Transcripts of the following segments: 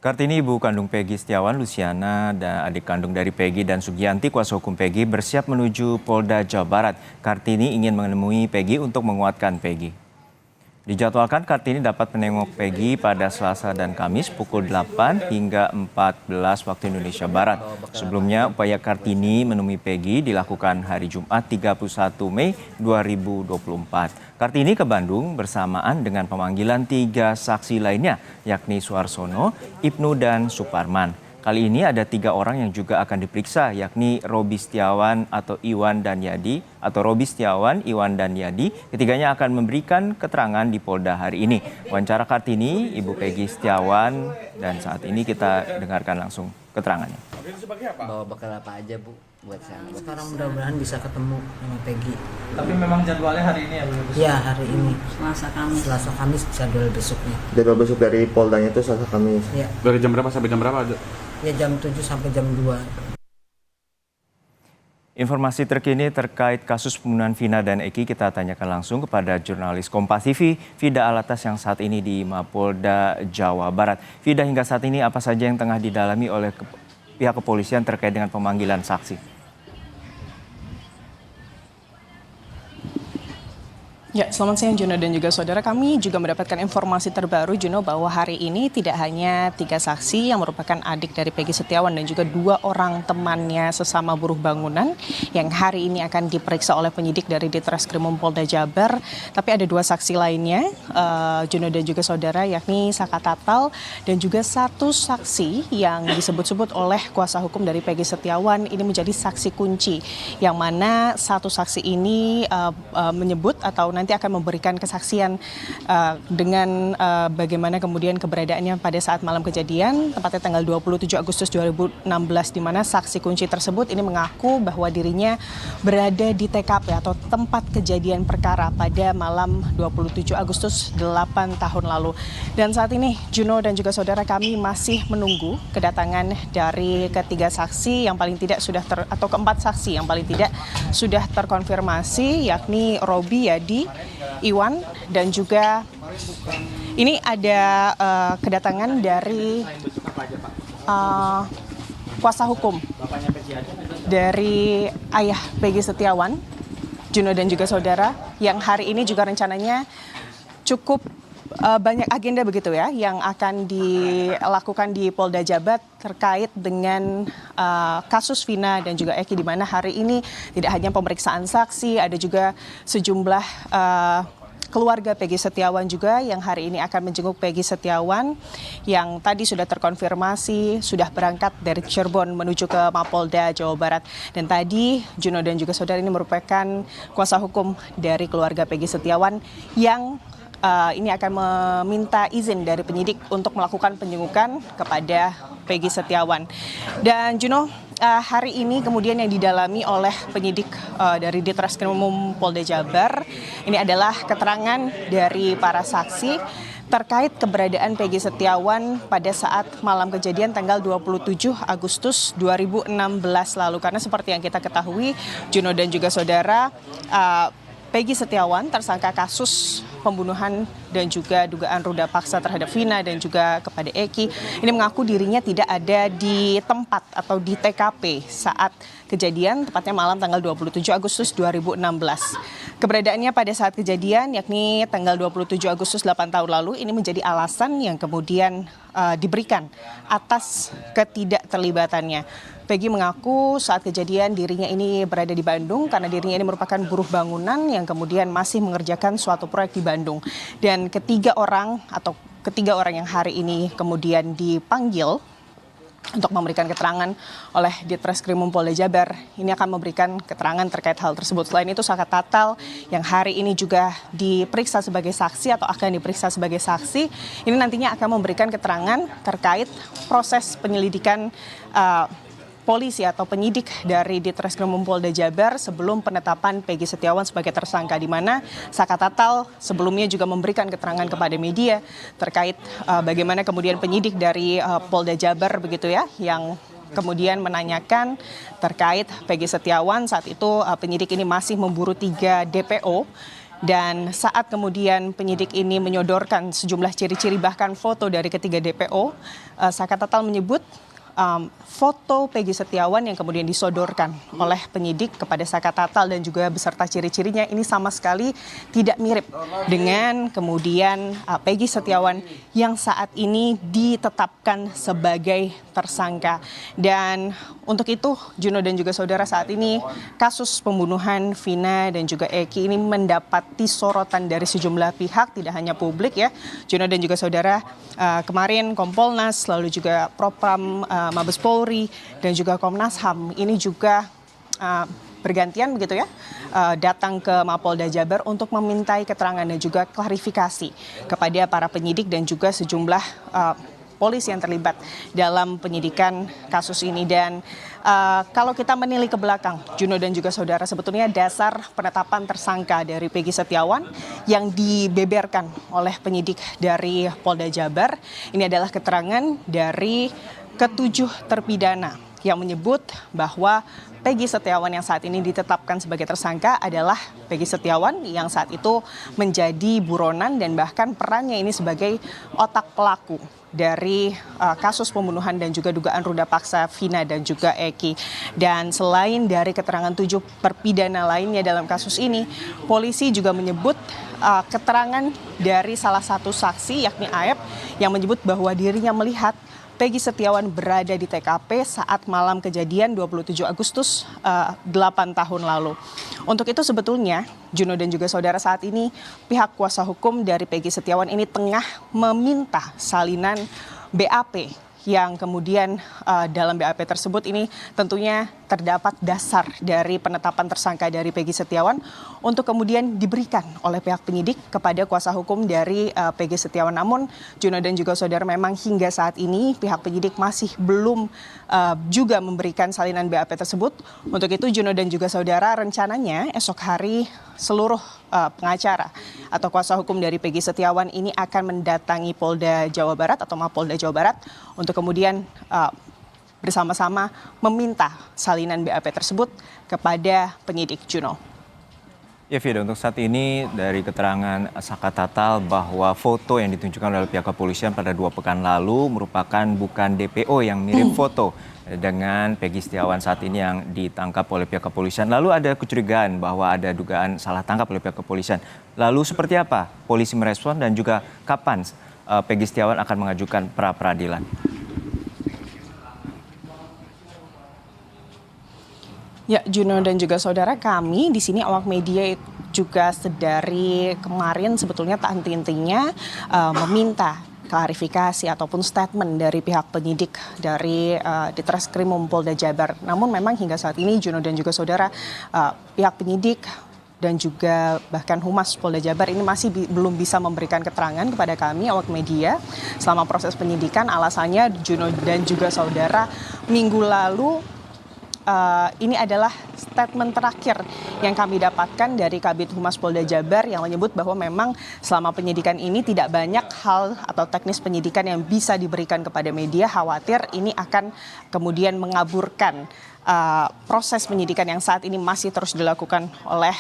Kartini, ibu kandung Peggy Setiawan, Luciana, dan adik kandung dari Peggy dan Sugianti, kuasa hukum Peggy, bersiap menuju Polda Jawa Barat. Kartini ingin menemui Peggy untuk menguatkan Peggy. Dijadwalkan Kartini dapat menengok Peggy pada Selasa dan Kamis pukul 8 hingga 14 waktu Indonesia Barat. Sebelumnya, upaya Kartini menemui Peggy dilakukan hari Jumat 31 Mei 2024. Kartini ke Bandung bersamaan dengan pemanggilan 3 saksi lainnya, yakni Suarsono, Ibnu, dan Suparman. Kali ini ada 3 orang yang juga akan diperiksa, yakni Robi Setiawan atau Iwan dan Yadi, atau Robi Setiawan, Iwan dan Yadi. Ketiganya akan memberikan keterangan di Polda hari ini. Wawancara Kartini, Ibu Peggy Setiawan, dan saat ini kita dengarkan langsung keterangannya. Bawa bekal apa aja, Bu, buat saya? Sekarang mudah-mudahan bisa ketemu sama Peggy. Tapi memang jadwalnya hari ini ya, Bu? Iya, hari ini. Selasa Kamis Jadwal besoknya. Jadwal besok dari Poldanya itu Selasa Kamis. Iya. Dari jam berapa sampai jam berapa? Ya jam 7 sampai jam 2. Informasi terkini terkait kasus pembunuhan Vina dan Eki kita tanyakan langsung kepada jurnalis Kompas TV, Vida Alatas yang saat ini di Mapolda Jawa Barat. Vida, hingga saat ini apa saja yang tengah didalami oleh pihak kepolisian terkait dengan pemanggilan saksi? Ya, selamat siang Juno dan juga saudara. Kami juga mendapatkan informasi terbaru, Juno, bahwa hari ini tidak hanya 3 saksi yang merupakan adik dari Peggy Setiawan dan juga 2 orang temannya sesama buruh bangunan yang hari ini akan diperiksa oleh penyidik dari Ditreskrimum Polda Jabar, tapi ada 2 saksi lainnya, Juno dan juga saudara, yakni Saka Tatal dan juga 1 saksi yang disebut-sebut oleh kuasa hukum dari Peggy Setiawan ini menjadi saksi kunci, yang mana 1 saksi ini menyebut atau nanti akan memberikan kesaksian dengan bagaimana kemudian keberadaannya pada saat malam kejadian, tepatnya tanggal 27 Agustus 2016, di mana saksi kunci tersebut ini mengaku bahwa dirinya berada di TKP atau tempat kejadian perkara pada malam 27 Agustus 8 tahun lalu. Dan saat ini Juno dan juga saudara, kami masih menunggu kedatangan dari ketiga saksi yang paling tidak sudah atau keempat saksi yang paling tidak sudah terkonfirmasi, yakni Robi, Yadi, Iwan, dan juga ini ada kedatangan dari kuasa hukum dari ayah Peggy Setiawan, Juno dan juga saudara, yang hari ini juga rencananya cukup banyak agenda begitu ya yang akan dilakukan di Polda Jabar terkait dengan kasus Vina dan juga Eki, di mana hari ini tidak hanya pemeriksaan saksi, ada juga sejumlah keluarga Peggy Setiawan juga yang hari ini akan menjenguk Peggy Setiawan yang tadi sudah terkonfirmasi sudah berangkat dari Cirebon menuju ke Mapolda Jawa Barat. Dan tadi Juno dan juga saudara, ini merupakan kuasa hukum dari keluarga Peggy Setiawan yang ini akan meminta izin dari penyidik untuk melakukan penjengukan kepada Peggy Setiawan. Dan Juno, hari ini kemudian yang didalami oleh penyidik dari Ditreskrimum Polda Jabar ini adalah keterangan dari para saksi terkait keberadaan Peggy Setiawan pada saat malam kejadian tanggal 27 Agustus 2016 lalu. Karena seperti yang kita ketahui, Juno dan juga saudara, Peggy Setiawan, tersangka kasus pembunuhan dan juga dugaan ruda paksa terhadap Vina dan juga kepada Eki, ini mengaku dirinya tidak ada di tempat atau di TKP saat kejadian, tepatnya malam tanggal 27 Agustus 2016. Keberadaannya pada saat kejadian, yakni tanggal 27 Agustus 8 tahun lalu, ini menjadi alasan yang kemudian diberikan atas ketidakterlibatannya. Peggy mengaku saat kejadian dirinya ini berada di Bandung karena dirinya ini merupakan buruh bangunan yang kemudian masih mengerjakan suatu proyek di Bandung. Dan ketiga orang yang hari ini kemudian dipanggil untuk memberikan keterangan oleh Ditreskrimum Polda Jabar, ini akan memberikan keterangan terkait hal tersebut. Selain itu, Saka Tatal yang hari ini juga diperiksa sebagai saksi atau akan diperiksa sebagai saksi, ini nantinya akan memberikan keterangan terkait proses penyelidikan polisi atau penyidik dari Ditreskrimum Polda Jabar sebelum penetapan Peggy Setiawan sebagai tersangka, di mana Saka Tatal sebelumnya juga memberikan keterangan kepada media terkait bagaimana kemudian penyidik dari Polda Jabar begitu ya yang kemudian menanyakan terkait Peggy Setiawan. Saat itu penyidik ini masih memburu 3 DPO Dan saat kemudian penyidik ini menyodorkan sejumlah ciri-ciri bahkan foto dari ketiga DPO, Saka Tatal menyebut foto Peggy Setiawan yang kemudian disodorkan oleh penyidik kepada Saka Tatal dan juga beserta ciri-cirinya ini sama sekali tidak mirip dengan kemudian Peggy Setiawan yang saat ini ditetapkan sebagai tersangka. Dan untuk itu Juno dan juga saudara, saat ini kasus pembunuhan Vina dan juga Eki ini mendapati sorotan dari sejumlah pihak, tidak hanya publik ya. Juno dan juga saudara, kemarin Kompolnas, lalu juga Propam Mabes Polri dan juga Komnas HAM ini juga bergantian begitu ya, datang ke Mapolda Jabar untuk memintai keterangan dan juga klarifikasi kepada para penyidik dan juga sejumlah polisi yang terlibat dalam penyidikan kasus ini. Dan kalau kita menilik ke belakang, Juno dan juga saudara, sebetulnya dasar penetapan tersangka dari Peggy Setiawan yang dibeberkan oleh penyidik dari Polda Jabar ini adalah keterangan dari ketujuh terpidana yang menyebut bahwa Peggy Setiawan yang saat ini ditetapkan sebagai tersangka adalah Peggy Setiawan yang saat itu menjadi buronan dan bahkan perannya ini sebagai otak pelaku dari kasus pembunuhan dan juga dugaan ruda paksa Vina dan juga Eki. Dan selain dari keterangan 7 terpidana lainnya dalam kasus ini, polisi juga menyebut keterangan dari salah satu saksi yakni Aep yang menyebut bahwa dirinya melihat Peggy Setiawan berada di TKP saat malam kejadian 27 Agustus 8 tahun lalu. Untuk itu sebetulnya Juno dan juga saudara, saat ini pihak kuasa hukum dari Peggy Setiawan ini tengah meminta salinan BAP yang kemudian dalam BAP tersebut ini tentunya terdapat dasar dari penetapan tersangka dari Peggy Setiawan untuk kemudian diberikan oleh pihak penyidik kepada kuasa hukum dari Peggy Setiawan. Namun Juno dan juga saudara, memang hingga saat ini pihak penyidik masih belum juga memberikan salinan BAP tersebut. Untuk itu Juno dan juga saudara, rencananya esok hari seluruh pengacara atau kuasa hukum dari Peggy Setiawan ini akan mendatangi Polda Jawa Barat atau Mapolda Jawa Barat untuk kemudian bersama-sama meminta salinan BAP tersebut kepada penyidik. Juno. Ya Vida, untuk saat ini dari keterangan Saka Tatal bahwa foto yang ditunjukkan oleh pihak kepolisian pada 2 pekan lalu merupakan bukan DPO yang mirip foto dengan Peggy Setiawan saat ini yang ditangkap oleh pihak kepolisian. Lalu ada kecurigaan bahwa ada dugaan salah tangkap oleh pihak kepolisian. Lalu seperti apa polisi merespon dan juga kapan Peggy Setiawan akan mengajukan pra-peradilan? Ya, Juno dan juga saudara, kami di sini awak media juga sedari kemarin sebetulnya tak henti-hentinya meminta klarifikasi ataupun statement dari pihak penyidik dari Ditreskrimum Polda Jabar. Namun memang hingga saat ini Juno dan juga saudara, pihak penyidik dan juga bahkan Humas Polda Jabar ini masih belum bisa memberikan keterangan kepada kami awak media selama proses penyidikan. Alasannya Juno dan juga saudara, minggu lalu ini adalah statement terakhir yang kami dapatkan dari Kabid Humas Polda Jabar yang menyebut bahwa memang selama penyidikan ini tidak banyak hal atau teknis penyidikan yang bisa diberikan kepada media, khawatir ini akan kemudian mengaburkan proses penyidikan yang saat ini masih terus dilakukan oleh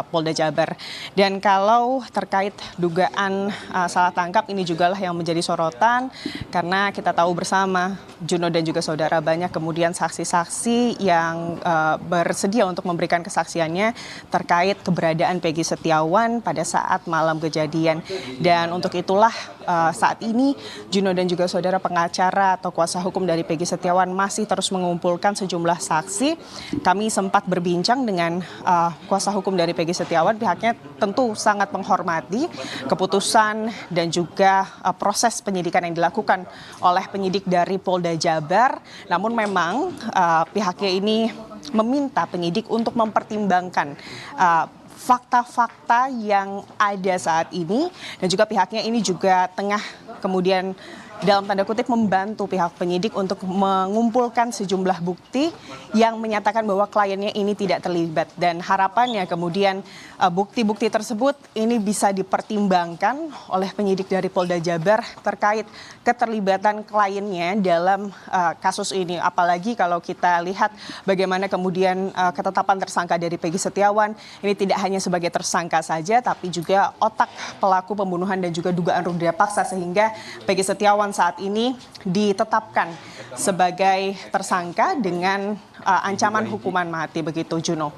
Polda Jabar. Dan kalau terkait dugaan salah tangkap, ini juga lah yang menjadi sorotan karena kita tahu bersama Juno dan juga saudara, banyak kemudian saksi-saksi yang bersedia untuk memberikan kesaksiannya terkait keberadaan Peggy Setiawan pada saat malam kejadian. Dan untuk itulah saat ini Juno dan juga saudara, pengacara atau kuasa hukum dari Peggy Setiawan masih terus mengumpulkan sejumlah saksi. Kami sempat berbincang dengan kuasa hukum dari Peggy Setiawan. Pihaknya tentu sangat menghormati keputusan dan juga proses penyidikan yang dilakukan oleh penyidik dari Polda Jabar. Namun memang pihaknya ini meminta penyidik untuk mempertimbangkan fakta-fakta yang ada saat ini, dan juga pihaknya ini juga tengah kemudian dalam tanda kutip membantu pihak penyidik untuk mengumpulkan sejumlah bukti yang menyatakan bahwa kliennya ini tidak terlibat. Dan harapannya kemudian bukti-bukti tersebut ini bisa dipertimbangkan oleh penyidik dari Polda Jabar terkait keterlibatan kliennya dalam kasus ini. Apalagi kalau kita lihat bagaimana kemudian ketetapan tersangka dari Peggy Setiawan ini tidak hanya sebagai tersangka saja, tapi juga otak pelaku pembunuhan dan juga dugaan ruda paksa, sehingga Peggy Setiawan saat ini ditetapkan sebagai tersangka dengan ancaman hukuman mati, begitu Juno.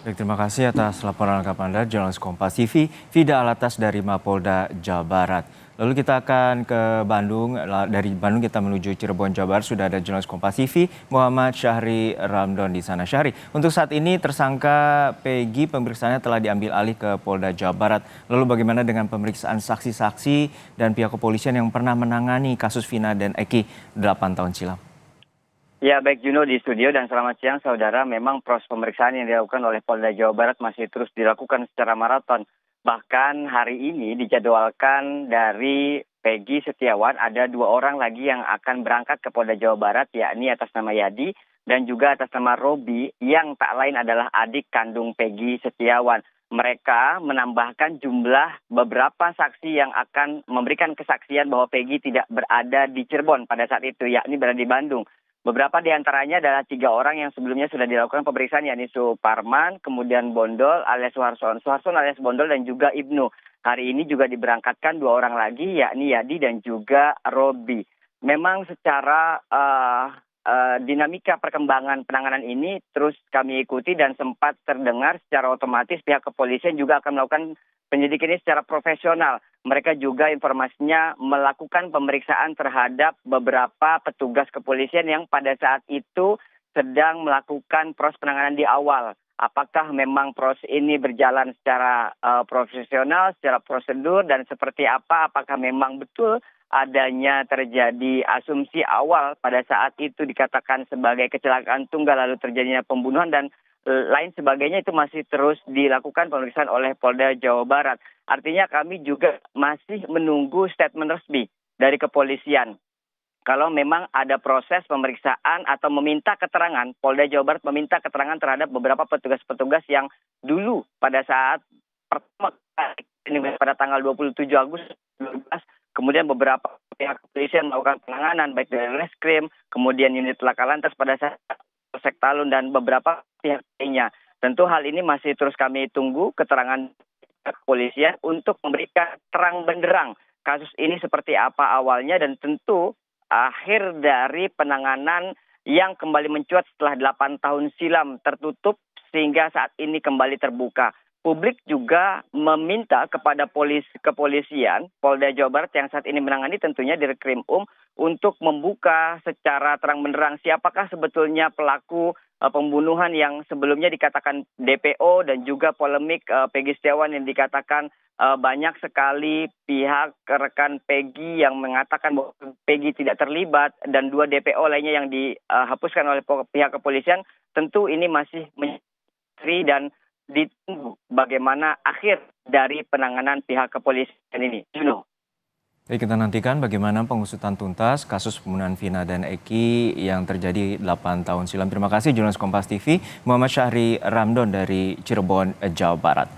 Baik, terima kasih atas laporan lengkap Anda, jurnalis Kompas TV, Vida Alatas dari Mapolda Jawa Barat. Lalu kita akan ke Bandung. Dari Bandung kita menuju Cirebon, Jawa Barat. Sudah ada jurnalis Kompas TV, Muhammad Syahri Ramdon di sana. Syahri, untuk saat ini tersangka Peggy pemeriksaannya telah diambil alih ke Polda Jawa Barat. Lalu bagaimana dengan pemeriksaan saksi-saksi dan pihak kepolisian yang pernah menangani kasus Vina dan Eki 8 tahun silam? Ya, baik Juno di studio dan selamat siang saudara. Memang proses pemeriksaan yang dilakukan oleh Polda Jawa Barat masih terus dilakukan secara maraton. Bahkan hari ini dijadwalkan dari Peggy Setiawan ada 2 orang lagi yang akan berangkat ke Polda Jawa Barat, yakni atas nama Yadi dan juga atas nama Robi yang tak lain adalah adik kandung Peggy Setiawan. Mereka menambahkan jumlah beberapa saksi yang akan memberikan kesaksian bahwa Peggy tidak berada di Cirebon pada saat itu, yakni berada di Bandung. Beberapa di antaranya adalah 3 orang yang sebelumnya sudah dilakukan pemeriksaan, yakni Suparman, kemudian Bondol alias Suharson alias Bondol, dan juga Ibnu. Hari ini juga diberangkatkan 2 orang lagi, yakni Yadi dan juga Robi. Memang secara dinamika perkembangan penanganan ini terus kami ikuti dan sempat terdengar secara otomatis pihak kepolisian juga akan melakukan penyidikan ini secara profesional. Mereka juga informasinya melakukan pemeriksaan terhadap beberapa petugas kepolisian yang pada saat itu sedang melakukan proses penanganan di awal. Apakah memang proses ini berjalan secara profesional, secara prosedur, dan seperti apa? Apakah memang betul adanya terjadi asumsi awal pada saat itu dikatakan sebagai kecelakaan tunggal lalu terjadinya pembunuhan dan lain sebagainya, itu masih terus dilakukan pemeriksaan oleh Polda Jawa Barat. Artinya kami juga masih menunggu statement resmi dari kepolisian. Kalau memang ada proses pemeriksaan atau meminta keterangan, Polda Jawa Barat meminta keterangan terhadap beberapa petugas-petugas yang dulu pada saat pertama kali pada tanggal 27 Agustus 2012, kemudian beberapa pihak kepolisian melakukan penanganan baik dari Reskrim, kemudian unit laka lantas pada saat Polsek Talun dan beberapa pihak lainnya. Tentu hal ini masih terus kami tunggu keterangan kepolisian untuk memberikan terang benderang kasus ini seperti apa awalnya dan tentu akhir dari penanganan yang kembali mencuat setelah 8 tahun silam tertutup sehingga saat ini kembali terbuka. Publik juga meminta kepada kepolisian Polda Jawa Barat yang saat ini menangani tentunya di Reskrim untuk membuka secara terang benderang siapakah sebetulnya pelaku pembunuhan yang sebelumnya dikatakan DPO dan juga polemik Peggy Setiawan yang dikatakan banyak sekali pihak rekan Peggy yang mengatakan bahwa Peggy tidak terlibat dan 2 DPO lainnya yang dihapuskan oleh pihak kepolisian. Tentu ini masih misteri dan ditunggu bagaimana akhir dari penanganan pihak kepolisian ini. Juno. Baik, kita nantikan bagaimana pengusutan tuntas kasus pembunuhan Vina dan Eki yang terjadi 8 tahun silam. Terima kasih jurnalis Kompas TV, Muhammad Syahri Ramdon dari Cirebon, Jawa Barat.